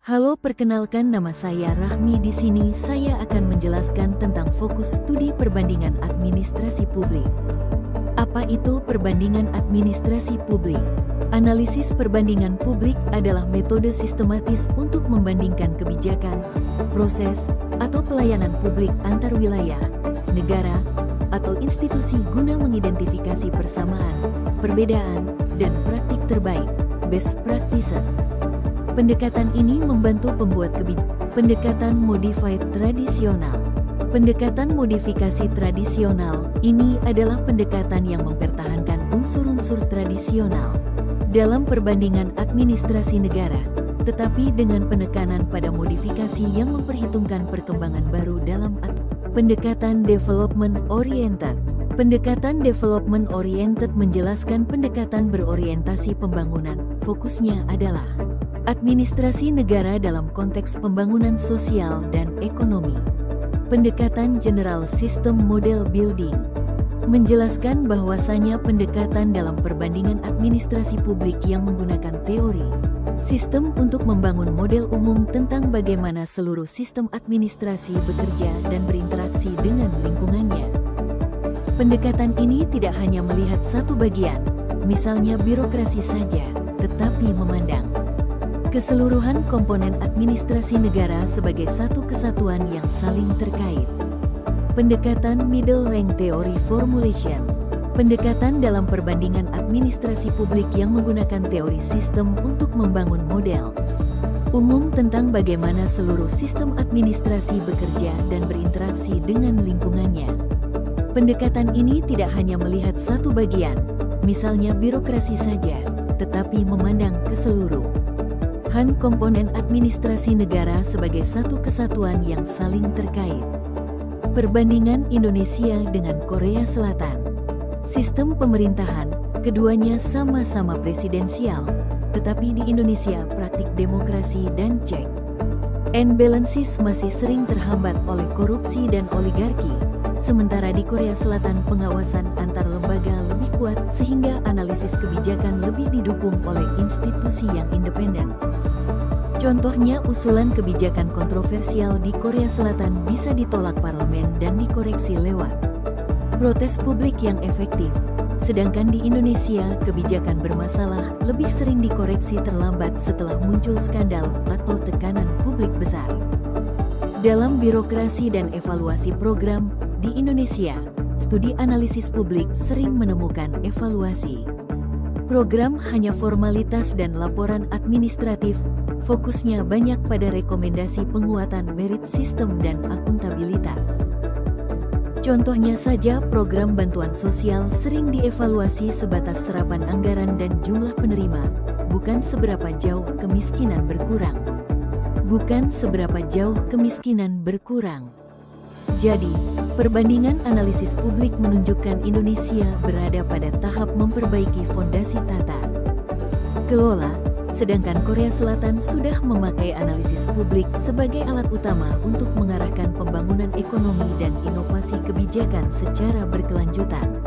Halo, perkenalkan nama saya Rahmi. Di sini saya akan menjelaskan tentang fokus studi perbandingan administrasi publik. Apa itu perbandingan administrasi publik? Analisis perbandingan publik adalah metode sistematis untuk membandingkan kebijakan, proses, atau pelayanan publik antar wilayah, negara, atau institusi guna mengidentifikasi persamaan, perbedaan, dan praktik terbaik, best practices. Pendekatan ini membantu pembuat kebijakan. Pendekatan modified tradisional. Pendekatan modifikasi tradisional ini adalah pendekatan yang mempertahankan unsur-unsur tradisional dalam perbandingan administrasi negara, tetapi dengan penekanan pada modifikasi yang memperhitungkan perkembangan baru dalam pendekatan development oriented. Pendekatan development oriented menjelaskan pendekatan berorientasi pembangunan. Fokusnya adalah administrasi negara dalam konteks pembangunan sosial dan ekonomi. Pendekatan General System Model Building menjelaskan bahwasanya pendekatan dalam perbandingan administrasi publik yang menggunakan teori sistem untuk membangun model umum tentang bagaimana seluruh sistem administrasi bekerja dan berinteraksi dengan lingkungannya. Pendekatan ini tidak hanya melihat satu bagian, misalnya birokrasi saja, tetapi memandang keseluruhan komponen administrasi negara sebagai satu kesatuan yang saling terkait. Pendekatan Middle Rank Theory Formulation. Pendekatan dalam perbandingan administrasi publik yang menggunakan teori sistem untuk membangun model umum tentang bagaimana seluruh sistem administrasi bekerja dan berinteraksi dengan lingkungannya. Pendekatan ini tidak hanya melihat satu bagian, misalnya birokrasi saja, tetapi memandang keseluruhan komponen administrasi negara sebagai satu kesatuan yang saling terkait. Perbandingan Indonesia dengan Korea Selatan. Sistem pemerintahan, keduanya sama-sama presidensial, tetapi di Indonesia praktik demokrasi dan check and balances masih sering terhambat oleh korupsi dan oligarki, sementara di Korea Selatan pengawasan antar lembaga lebih kuat sehingga analisis kebijakan lebih didukung oleh institusi yang independen. Contohnya, usulan kebijakan kontroversial di Korea Selatan bisa ditolak parlemen dan dikoreksi lewat protes publik yang efektif, sedangkan di Indonesia kebijakan bermasalah lebih sering dikoreksi terlambat setelah muncul skandal atau tekanan publik besar. Dalam birokrasi dan evaluasi program, di Indonesia, studi analisis publik sering menemukan evaluasi program hanya formalitas dan laporan administratif. Fokusnya banyak pada rekomendasi penguatan merit sistem dan akuntabilitas. Contohnya saja, program bantuan sosial sering dievaluasi sebatas serapan anggaran dan jumlah penerima, bukan seberapa jauh kemiskinan berkurang. Bukan seberapa jauh kemiskinan berkurang. Jadi, perbandingan analisis publik menunjukkan Indonesia berada pada tahap memperbaiki fondasi tata kelola, sedangkan Korea Selatan sudah memakai analisis publik sebagai alat utama untuk mengarahkan pembangunan ekonomi dan inovasi kebijakan secara berkelanjutan.